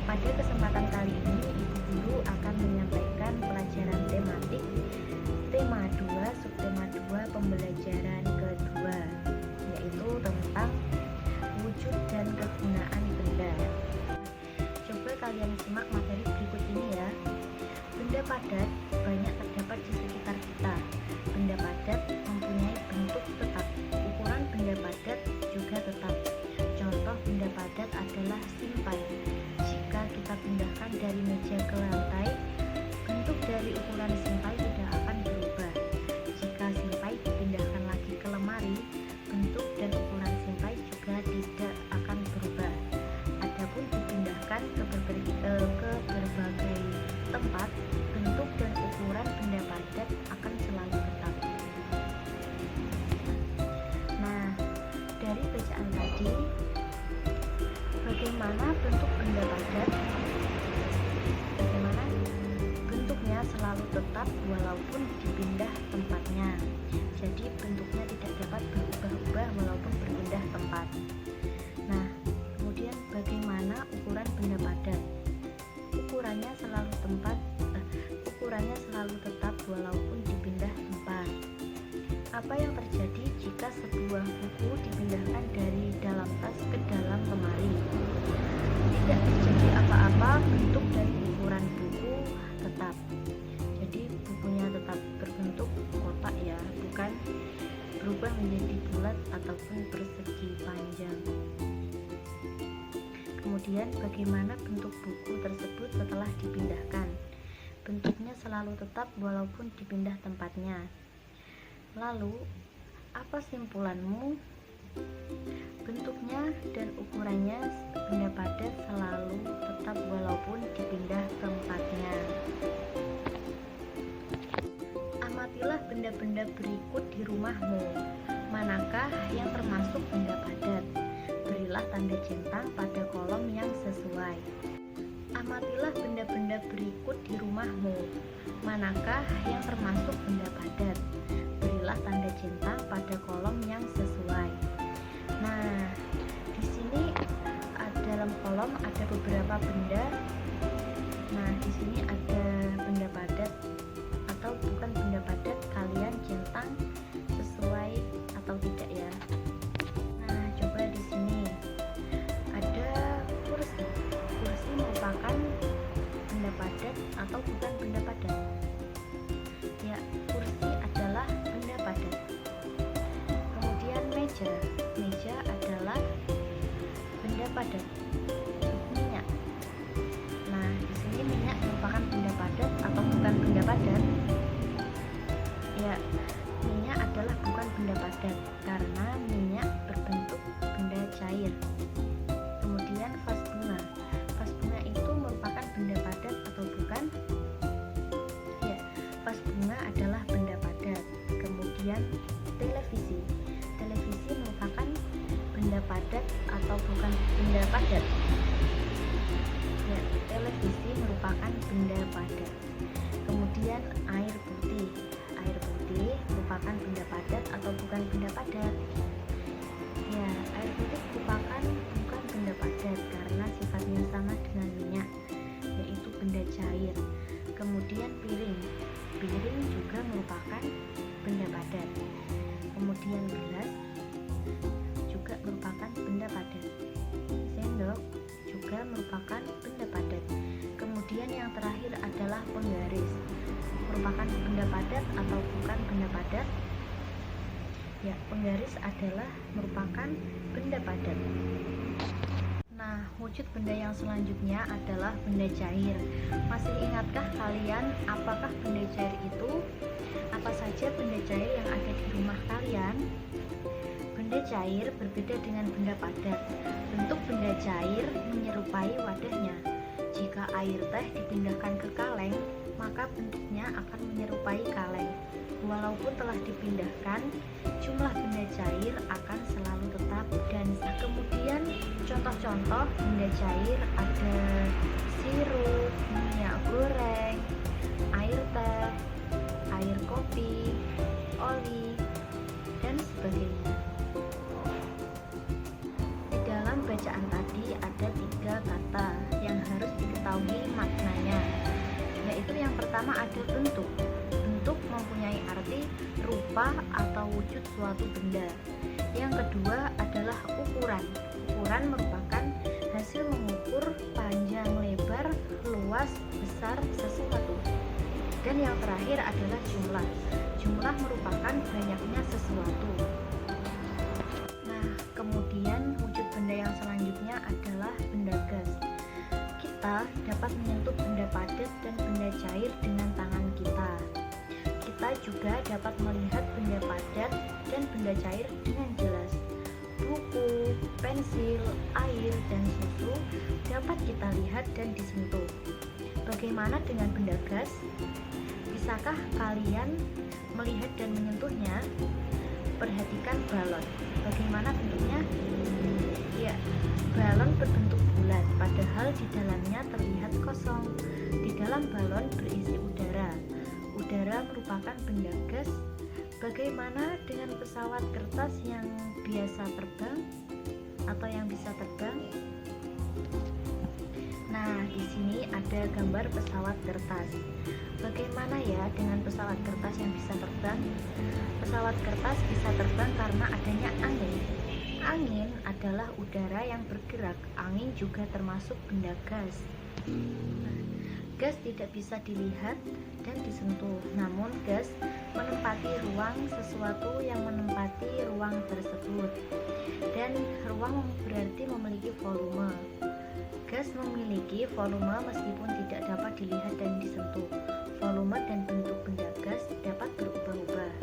Pada kesempatan kali ini, Ibu Guru akan menyampaikan pelajaran tematik tema 2, subtema 2 pembelajaran kedua, yaitu tentang wujud dan kegunaan benda. Coba kalian simak materi berikut ini ya. Benda padat banyak terdapat di sekitar kita. Benda padat mempunyai bentuk tetap. Ukuran benda padat juga tetap. Contoh benda padat adalah simpai. Jika kita pindahkan dari meja ke lantai, bentuk dari ukuran simpai tidak akan berubah. Jika simpai dipindahkan lagi ke lemari, bentuk dan ukuran simpai juga tidak akan berubah. Adapun dipindahkan ke berbagai tempat, bentuk dan ukuran benda padat akan selalu tetap. Nah, dari bacaan tadi, bagaimana bentuk benda padat? Bagaimana bentuknya selalu tetap walaupun dipindah tempatnya. Jadi bentuknya tidak dapat berubah-ubah walaupun berpindah tempat. Nah, kemudian bagaimana ukuran benda padat? Ukurannya selalu tetap walaupun dipindah tempat. Apa yang terjadi jika sebuah buku dipindahkan dari dalam tas ke dalam lemari? Tidak terjadi apa-apa, bentuk dan ukuran buku tetap. Jadi bukunya tetap berbentuk kotak ya, bukan berubah menjadi bulat ataupun persegi panjang. Kemudian bagaimana bentuk buku tersebut setelah dipindahkan? Bentuknya selalu tetap walaupun dipindah tempatnya. Lalu, apa simpulanmu? Bentuknya dan ukurannya benda padat selalu tetap walaupun dipindah tempatnya. Amatilah benda-benda berikut di rumahmu. Manakah yang termasuk benda padat? Berilah tanda centang pada kolom yang sesuai. Amatilah benda-benda berikut di rumahmu. Manakah yang termasuk benda padat? Berilah tanda centang pada kolom yang sesuai. Nah, di sini dalam kolom ada beberapa benda. Nah, di sini ada benda padat atau bukan benda padat, kalian centang sesuai atau tidak ya. Nah, coba di sini ada kursi. Kursi merupakan benda padat atau bukan benda padat? Ya, kursi adalah benda padat. Kemudian meja adalah benda padat. Minyak. Nah, di sini minyak merupakan benda padat atau bukan benda padat? Ya, minyak adalah bukan benda padat karena minyak berbentuk benda cair. Kemudian vas bunga. Vas bunga itu merupakan benda padat atau bukan? Ya, vas bunga adalah benda padat. Kemudian televisi. Televisi merupakan benda padat atau bukan benda padat? Ya, televisi merupakan benda padat. Kemudian air putih. Air putih merupakan benda padat atau bukan benda padat? Ya, air putih merupakan bukan benda padat karena sifatnya sama dengan minyak, yaitu benda cair. Kemudian piring. Piring juga merupakan benda padat. Kemudian gelas juga merupakan benda padat. Sendok juga merupakan benda padat. Kemudian yang terakhir adalah penggaris. Merupakan benda padat atau bukan benda padat? Ya, penggaris adalah merupakan benda padat. Nah, wujud benda yang selanjutnya adalah benda cair. Masih ingatkah kalian apakah benda cair itu? Apa saja benda cair yang ada di rumah kalian? Benda cair berbeda dengan benda padat. Bentuk benda cair menyerupai wadahnya. Jika air teh dipindahkan ke kaleng, maka bentuknya akan menyerupai kaleng. Walaupun telah dipindahkan, jumlah benda cair akan selalu tetap. Dan kemudian contoh-contoh benda cair ada sirup, minyak goreng, air teh, air kopi, oli, dan sebagainya. Di dalam bacaan tadi ada 3 kata. berarti rupa atau wujud suatu benda. Yang kedua adalah ukuran. Ukuran merupakan hasil mengukur panjang, lebar, luas, besar sesuatu. Dan yang terakhir adalah jumlah. Jumlah merupakan banyaknya sesuatu. Nah, kemudian wujud benda yang selanjutnya adalah benda gas. Kita dapat menyentuh benda padat dan benda cair dengan tangan kita. Kita juga dapat melihat benda padat dan benda cair dengan jelas. Buku, pensil, air, dan susu dapat kita lihat dan disentuh. Bagaimana dengan benda gas? Bisakah kalian melihat dan menyentuhnya? Perhatikan balon. Bagaimana bentuknya? Ya, balon berbentuk bulat, padahal di dalamnya terlihat kosong. Di dalam balon berisi udara. Udara merupakan benda gas. Bagaimana dengan pesawat kertas yang biasa terbang atau yang bisa terbang? Nah, di sini ada gambar pesawat kertas. Bagaimana ya dengan pesawat kertas yang bisa terbang? Pesawat kertas bisa terbang karena adanya angin. Angin adalah udara yang bergerak. Angin juga termasuk benda gas. Nah, gas tidak bisa dilihat dan disentuh, namun gas menempati ruang, sesuatu yang menempati ruang tersebut. Dan ruang berarti memiliki volume. Gas memiliki volume meskipun tidak dapat dilihat dan disentuh. Volume dan bentuk benda gas dapat berubah-ubah.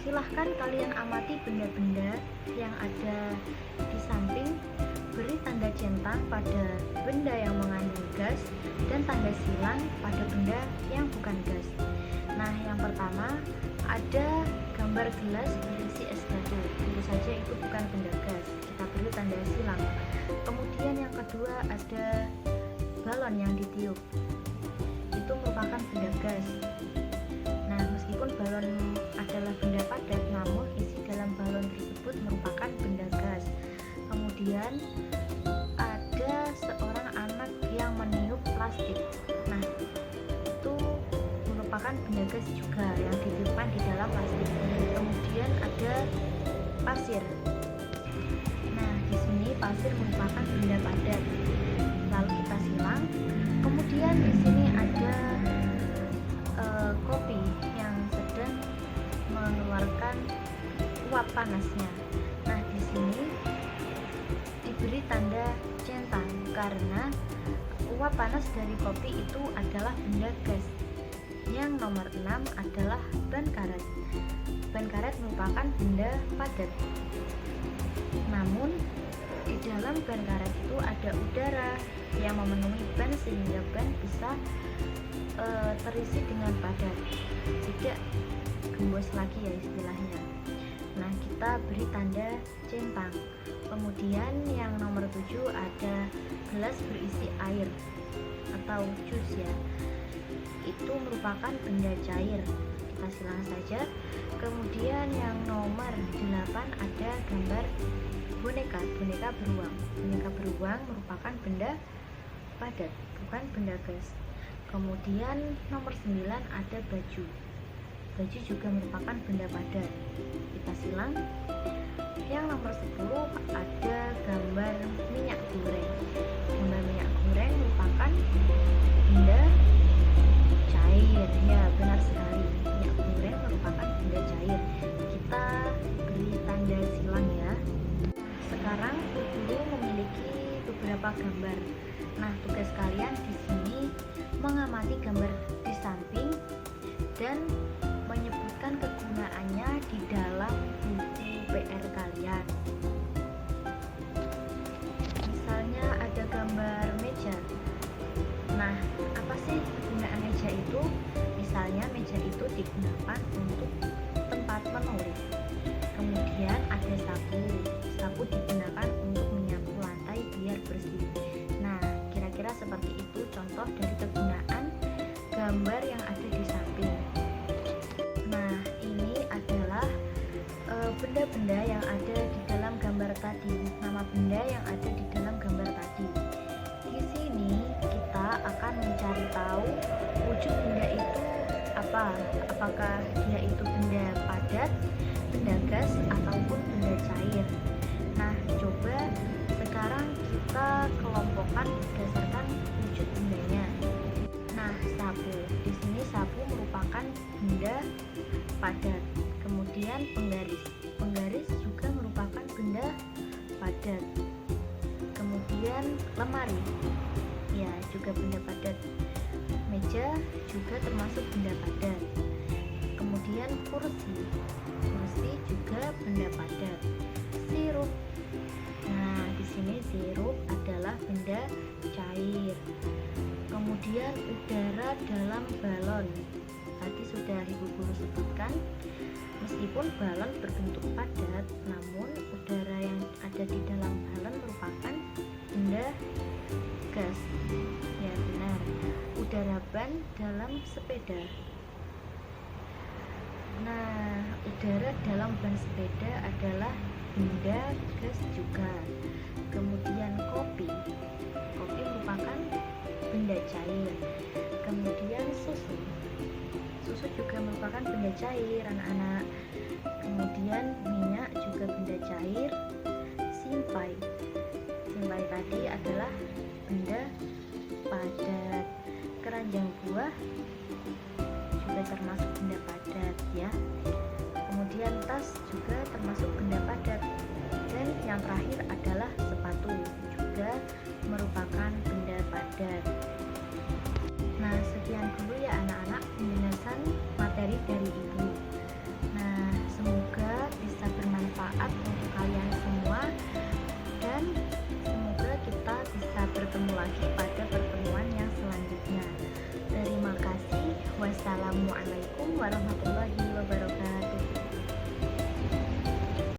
Silahkan kalian amati benda-benda yang ada di samping. Beri tanda centang pada benda yang mengandung gas dan tanda silang pada benda yang bukan gas. Nah, yang pertama ada gambar gelas berisi es batu. Tentu saja itu bukan benda gas. Kita beri tanda silang. Kemudian yang kedua ada balon yang ditiup. Itu merupakan benda gas. Nah, meskipun balon adalah benda padat, namun isi dalam balon tersebut merupakan benda gas. Kemudian ada seorang anak yang meniup plastik. Nah, itu merupakan benda gas juga yang ditiupkan di dalam plastik. Kemudian ada pasir. Nah, di sini pasir merupakan benda padat. Lalu kita silang. Kemudian di sini ada kopi yang sedang mengeluarkan uap panasnya. Nah, di sini diberi tanda centang karena uap panas dari kopi itu adalah benda gas. Yang nomor 6 adalah ban karet. Ban karet merupakan benda padat. Namun di dalam ban karet itu ada udara yang memenuhi ban sehingga ban bisa terisi dengan padat, tidak gembos lagi ya istilahnya. Nah, kita beri tanda centang. Kemudian yang nomor 7 ada gelas berisi air atau jus ya. Itu merupakan benda cair. Kita silang saja. Kemudian yang nomor 8 ada gambar boneka beruang. Boneka beruang merupakan benda padat, bukan benda gas. Kemudian nomor 9 ada baju. Baju juga merupakan benda padat. Kita silang. Yang nomor 10 ada gambar minyak goreng. Gambar minyak goreng merupakan benda cair. Ya, benar sekali. Minyak goreng merupakan benda cair. Kita beri tanda silang ya. Sekarang guru memiliki beberapa gambar. Nah, tugas kalian di sini mengamati gambar di samping dan menyebutkan kegunaannya di dalam buku PR kalian. Misalnya ada gambar meja. Nah, apa sih kegunaan meja itu? Misalnya meja itu digunakan untuk tempat menulis. Kemudian ada sapu. Sapu digunakan untuk menyapu lantai biar bersih. Nah, kira-kira seperti itu contoh dari kegunaan gambar yang ada di samping. Nah, ini adalah benda-benda yang ada di dalam gambar tadi. Nama benda yang ada di dalam gambar tadi. Di sini kita akan mencari tahu wujud benda itu apa apa? Apakah dia itu benda padat, benda gas, ataupun benda cair? Nah, coba sekarang kita kelompokkan berdasarkan wujud bendanya. Nah, sapu. Di sini sapu merupakan benda padat. Kemudian penggaris. Penggaris juga merupakan benda padat. Kemudian lemari. Ya, juga benda padat. Meja juga termasuk benda padat. Kemudian kursi. Kursi juga benda padat. Sirup. Nah, di sini sirup adalah benda cair. Kemudian udara dalam balon. Tadi sudah Ibu Guru sebutkan, meskipun balon berbentuk padat, namun udara yang ada di dalam balon merupakan benda gas. Ya, benar. Udara ban dalam sepeda. Nah, udara dalam ban sepeda adalah benda gas juga. Kemudian kopi. Kopi merupakan benda cair. Kemudian susu. Susu juga merupakan benda cair, anak-anak. Kemudian minyak juga benda cair. Simpai. Simpai tadi adalah benda padat. Keranjang buah juga termasuk benda padat, ya. Kemudian tas juga termasuk benda padat. Dan yang terakhir adalah sepatu, juga merupakan benda padat. Nah, sekian dulu ya anak-anak penjelasan materi dari Ibu. Nah, semoga bisa bermanfaat untuk kalian semua, dan semoga kita bisa bertemu lagi pada pertemuan yang selanjutnya. Terima kasih. Wassalamualaikum warahmatullahi